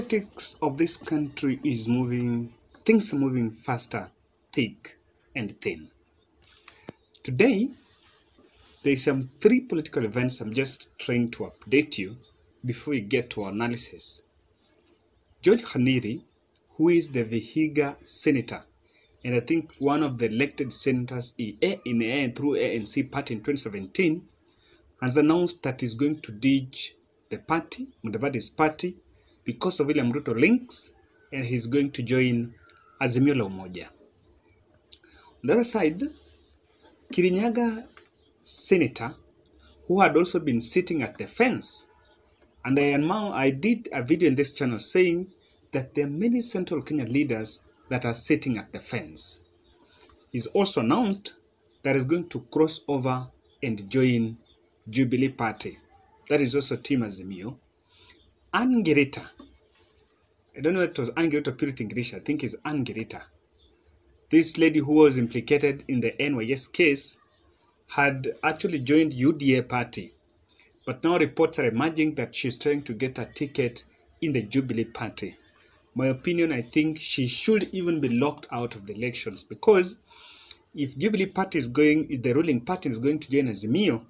politics of this country is moving, things are moving faster, thick and thin. Today, there's some 3 political events I'm just trying to update you before we get to our analysis. George Khaniri, who is the Vihiga senator, and I think one of the elected senators through ANC party in 2017, has announced that he's going to ditch the party, Mudavadi's party, because of William Ruto links, and he's going to join Azimio la Umoja. On the other side, Kirinyaga senator, who had also been sitting at the fence, and I did a video in this channel saying that there are many Central Kenya leaders that are sitting at the fence. He's also announced that he's going to cross over and join Jubilee Party. That is also Team Azimio. Angerita. I don't know if it was Angerita or Purity English. I think it's Angerita. This lady who was implicated in the NYS case had actually joined UDA party. But now reports are emerging that she's trying to get a ticket in the Jubilee Party. My opinion, I think she should even be locked out of the elections, because if Jubilee Party is going, if the ruling party is going to join Azimio,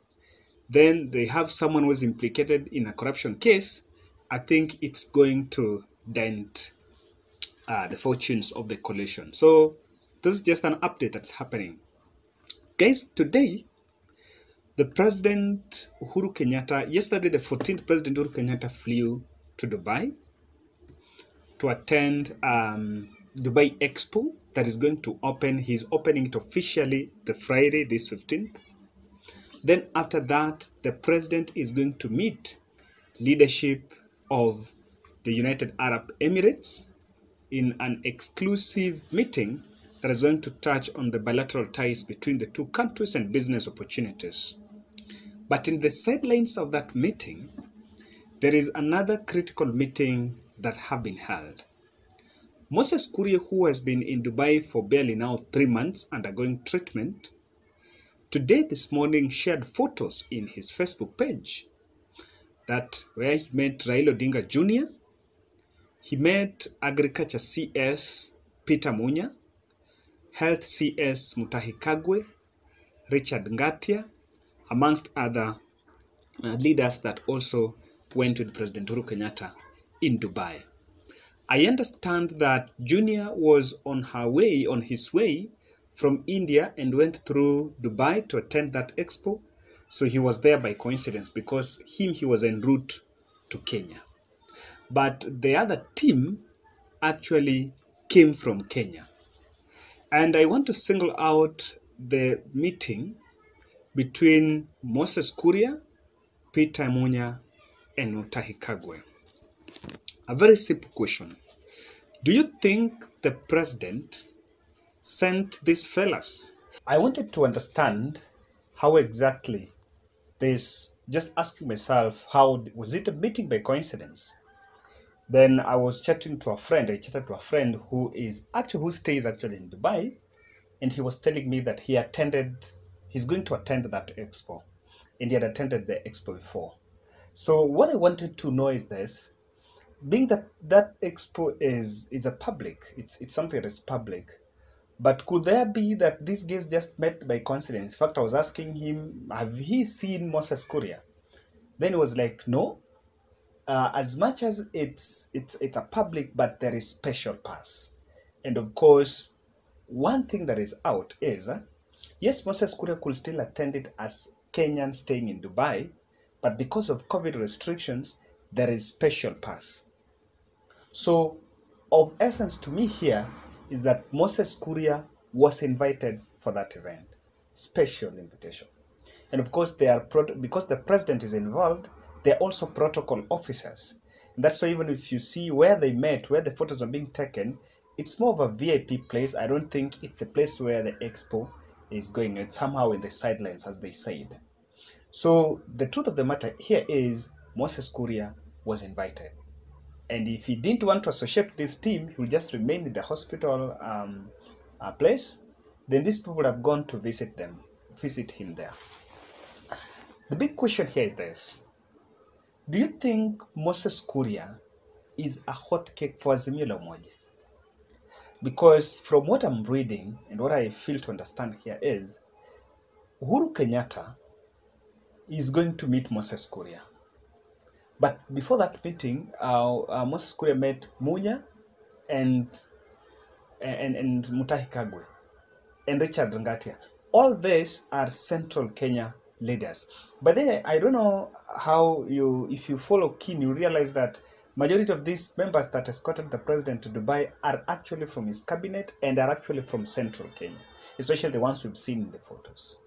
then they have someone who was implicated in a corruption case. I think it's going to dent the fortunes of the coalition. So this is just an update that's happening. Guys, today, the President Uhuru Kenyatta, yesterday the 14th President Uhuru Kenyatta flew to Dubai to attend Dubai Expo that is going to open. He's opening it officially the Friday, this 15th. Then after that, the President is going to meet leadership of the United Arab Emirates in an exclusive meeting that is going to touch on the bilateral ties between the two countries and business opportunities. But in the sidelines of that meeting, there is another critical meeting that have been held. Moses Kuria, who has been in Dubai for barely now 3 months undergoing treatment, today, this morning, shared photos in his Facebook page that where he met Raila Odinga Jr., he met Agriculture CS Peter Munya, Health CS Mutahi Kagwe, Richard Ngatia, amongst other leaders that also went with President Uhuru Kenyatta in Dubai. I understand that Junior was on his way from India and went through Dubai to attend that expo. So he was there by coincidence, because he was en route to Kenya. But the other team actually came from Kenya. And I want to single out the meeting between Moses Kuria, Peter Munya, and Mutahi Kagwe. A very simple question. Do you think the president sent these fellas? I wanted to understand how exactly this, just asking myself, how was it a meeting by coincidence? Then I was chatting to a friend. I chatted to a friend who stays in Dubai, and he was telling me that he's going to attend that expo, and he had attended the expo before. So what I wanted to know is this: being that expo is a public, it's something that's public, but could there be that these guys just met by coincidence? In fact, I was asking him, have he seen Moses Kuria? Then he was like, no. As much as it's a public, but there is special pass. And of course, one thing that is out is, yes, Moses Kuria could still attend it as Kenyan staying in Dubai, but because of COVID restrictions, there is special pass. So, of essence to me here is that Moses Kuria was invited for that event. Special invitation. And of course, because the president is involved, they're also protocol officers. And that's why even if you see where they met, where the photos are being taken, it's more of a VIP place. I don't think it's a place where the expo is going. It's somehow in the sidelines, as they said. So the truth of the matter here is Moses Kuria was invited. And if he didn't want to associate with this team, he would just remain in the hospital place. Then these people would have gone to visit him there. The big question here is this: do you think Moses Kuria is a hot cake for Azimio la Umoja. Because from what I'm reading and what I feel to understand here is Uhuru Kenyatta is going to meet Moses Kuria. But before that meeting, Moses Kuria met Munya and Mutahi Kagwe and Richard Ngatia. All these are Central Kenya leaders. But then I don't know how if you follow keen, you realize that majority of these members that escorted the president to Dubai are actually from his cabinet and are actually from Central Kenya, especially the ones we've seen in the photos.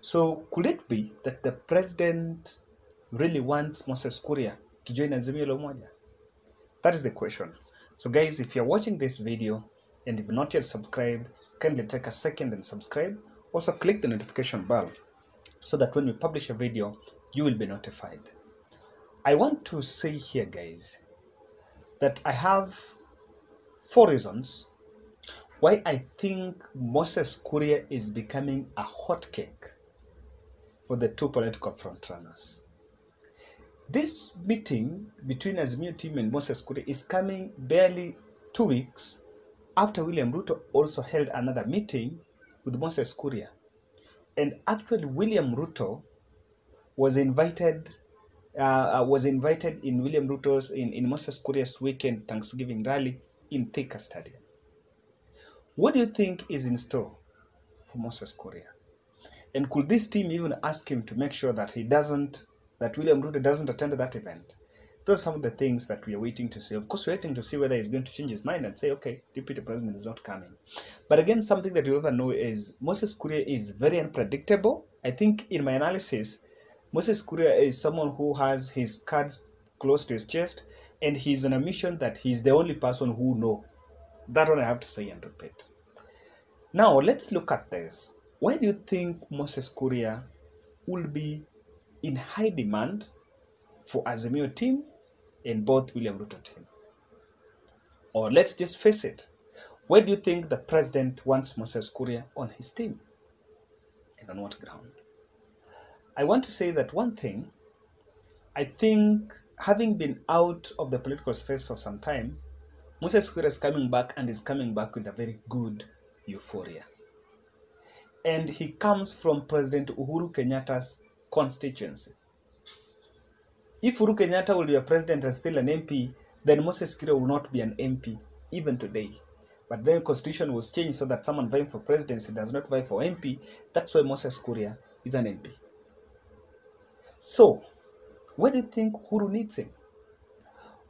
So could it be that the president really wants Moses Kuria to join Azimio la Umoja? That is the question. So guys, if you're watching this video and if not yet subscribed, kindly take a second and subscribe. Also click the notification bell so that when we publish a video, you will be notified. I want to say here, guys, that I have 4 reasons why I think Moses Kuria is becoming a hot cake for the 2 political frontrunners. This meeting between Azimio team and Moses Kuria is coming barely 2 weeks after William Ruto also held another meeting with Moses Kuria. And actually William Ruto was invited in William Ruto's in Moses Kuria's weekend Thanksgiving rally in Thika Stadium. What do you think is in store for Moses Kuria? And could this team even ask him to make sure that William Ruto doesn't attend that event? Those are some of the things that we are waiting to see. Of course, we're waiting to see whether he's going to change his mind and say, okay, Deputy President is not coming. But again, something that you ever know is Moses Kuria is very unpredictable. I think in my analysis, Moses Kuria is someone who has his cards close to his chest, and he's on a mission that he's the only person who knows. That one I have to say and repeat. Now, let's look at this. Why do you think Moses Kuria will be in high demand for Azimio team and both William Ruto team? Or let's just face it. Why do you think the president wants Moses Kuria on his team? And on what ground? I want to say that one thing, I think having been out of the political space for some time, Moses Kuria is coming back and is coming back with a very good euphoria. And he comes from President Uhuru Kenyatta's constituency. If Uhuru Kenyatta will be a president and still an MP, then Moses Kuria will not be an MP even today. But then the constitution was changed so that someone vying for presidency does not vie for MP. That's why Moses Kuria is an MP. So, why do you think Uhuru needs him?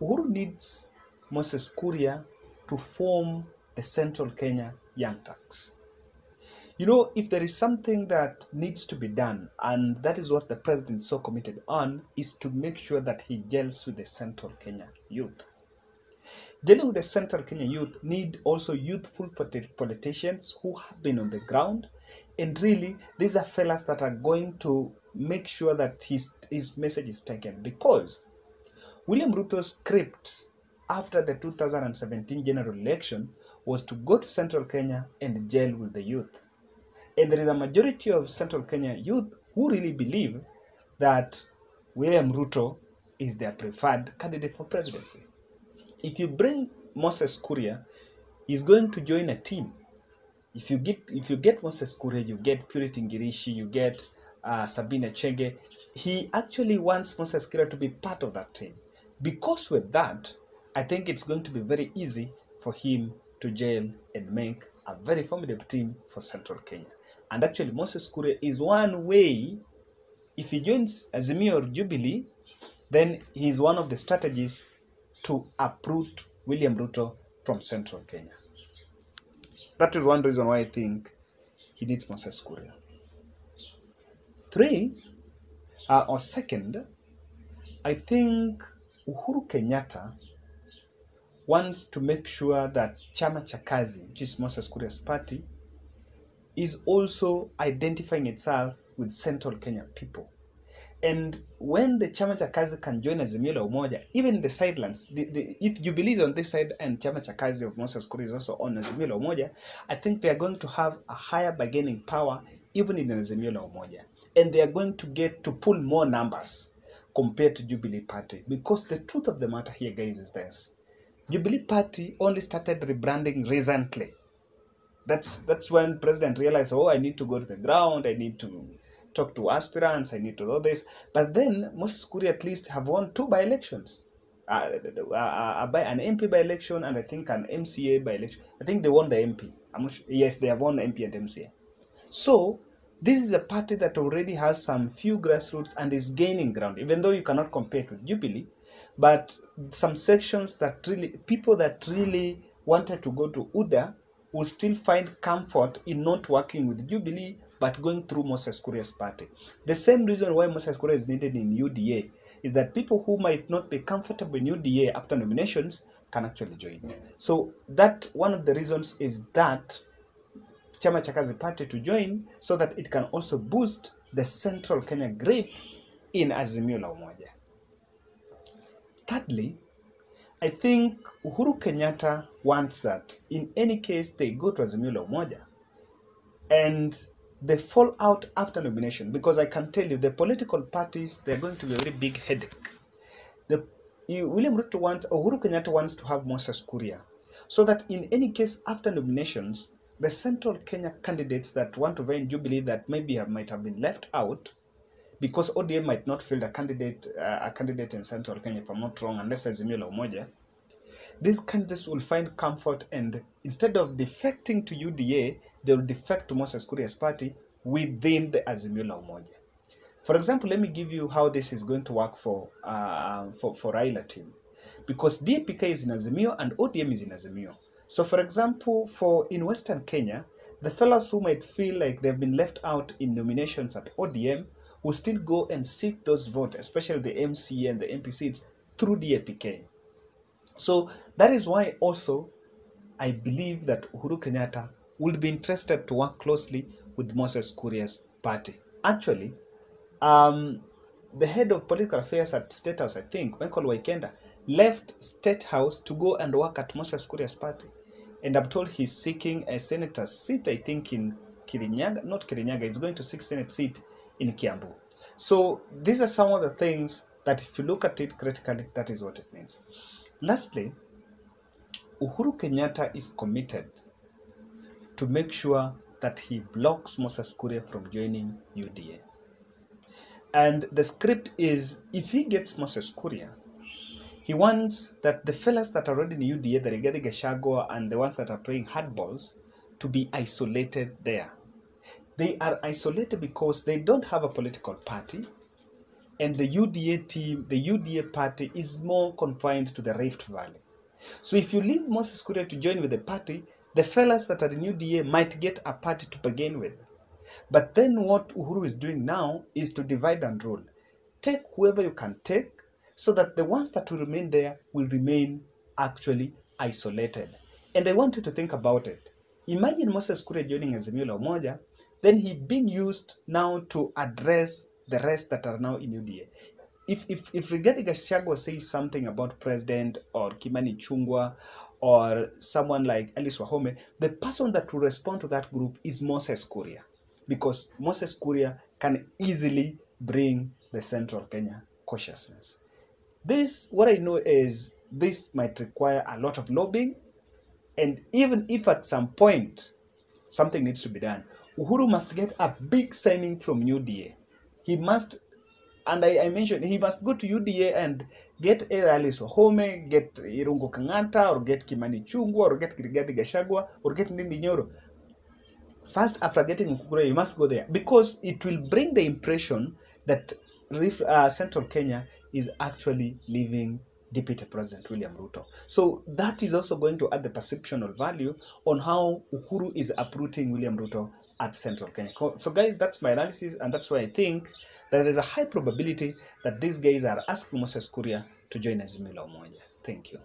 Uhuru needs Moses Kuria to form the Central Kenya Young Turks. You know, if there is something that needs to be done, and that is what the president is so committed on, is to make sure that he gels with the Central Kenya youth. Dealing with the Central Kenya youth need also youthful politicians who have been on the ground, and really these are fellas that are going to make sure that his message is taken. Because William Ruto's script after the 2017 general election was to go to Central Kenya and gel with the youth. And there is a majority of Central Kenya youth who really believe that William Ruto is their preferred candidate for presidency. If you bring Moses Kuria, he's going to join a team. If you get Moses Kuria, you get Purity Ngirishi, you get Sabina Chege. He actually wants Moses Kuria to be part of that team. Because with that, I think it's going to be very easy for him to gel and make a very formidable team for Central Kenya. And actually, Moses Kuria is one way. If he joins Azimio or Jubilee, then he's one of the strategies to uproot William Ruto from Central Kenya. That is one reason why I think he needs Moses Kuria. 3, or second, I think Uhuru Kenyatta wants to make sure that Chama cha Kazi, which is Moses Kuria's party, is also identifying itself with Central Kenya people. And when the Chama cha Kazi can join Azimio la Umoja, even the sidelines, if Jubilee is on this side and Chama cha Kazi of Moses Kuria is also on Azimio la Umoja, I think they are going to have a higher bargaining power even in Azimio la Umoja. And they are going to get to pull more numbers. compared to Jubilee Party. Because the truth of the matter here, guys, is this. Jubilee Party only started rebranding recently. That's when President realized, oh, I need to go to the ground, I need to talk to aspirants, I need to do this. But then Moses Kuria at least have won 2 by-elections. An MP by-election and I think an MCA by-election. I think they won the MP. I'm not sure. Yes, they have won the MP and MCA. So this is a party that already has some few grassroots and is gaining ground, even though you cannot compare it with Jubilee. But some sections that really, people that really wanted to go to UDA will still find comfort in not working with Jubilee, but going through Moses Kuria's party. The same reason why Moses Kuria is needed in UDA is that people who might not be comfortable in UDA after nominations can actually join. So that one of the reasons is that Chama cha Kazi Party to join, so that it can also boost the Central Kenya grip in Azimio la Umoja. Thirdly, I think Uhuru Kenyatta wants that in any case they go to Azimio la Umoja and they fall out after nomination, because I can tell you the political parties, they're going to be a very big headache. Uhuru Kenyatta wants to have Moses Kuria, so that in any case after nominations, the Central Kenya candidates that want to join Jubilee that maybe might have been left out, because ODM might not field a candidate in Central Kenya, if I'm not wrong, unless Azimio la Umoja. These candidates will find comfort, and instead of defecting to UDA, they will defect to Moses Kuria's party within the Azimio la Umoja. For example, let me give you how this is going to work for Raila team, because DAPK is in Azimio and ODM is in Azimio. So, for example, in Western Kenya, the fellows who might feel like they've been left out in nominations at ODM will still go and seek those votes, especially the MCA and the MP seats, through DAPK. So that is why also I believe that Uhuru Kenyatta will be interested to work closely with Moses Kuria's party. Actually, the head of political affairs at State House, I think, Michael Waikenda, left State House to go and work at Moses Kuria's party. And I'm told he's seeking a senator's seat, I think, in Kirinyaga. Not Kirinyaga, he's going to seek Senate seat in Kiambu. So these are some of the things that if you look at it critically, that is what it means. Lastly, Uhuru Kenyatta is committed to make sure that he blocks Moses Kuria from joining UDA. And the script is, if he gets Moses Kuria, he wants that the fellas that are already in UDA, the Rigathi Gachagua and the ones that are playing hardballs, to be isolated there. They are isolated because they don't have a political party, and the UDA team, the UDA party is more confined to the Rift Valley. So if you leave Moses Kuria to join with the party, the fellas that are in UDA might get a party to begin with. But then what Uhuru is doing now is to divide and rule. Take whoever you can take, so that the ones that will remain there will remain actually isolated. And I want you to think about it. Imagine Moses Kuria joining Azimio la Umoja, then he being used now to address the rest that are now in UDA. If Rigathi Gachagua says something about President or Kimani Ichung'wah or someone like Alice Wahome, the person that will respond to that group is Moses Kuria, because Moses Kuria can easily bring the Central Kenya consciousness. What I know is this might require a lot of lobbying, and even if at some point something needs to be done, Uhuru must get a big signing from UDA. He must, and I mentioned, he must go to UDA and get either Alice Wahome, get Irungu Kenyatta, or get Kimani Ichung'wah, or get Rigathi Gachagua, or get Ndindi Nyoro. First, after getting Kuria, you must go there, because it will bring the impression that Central Kenya is actually leaving Deputy President William Ruto. So that is also going to add the perceptual value on how Uhuru is uprooting William Ruto at Central Kenya. So guys, that's my analysis, and that's why I think that there is a high probability that these guys are asking Moses Kuria to join Azimio la Umoja. Thank you.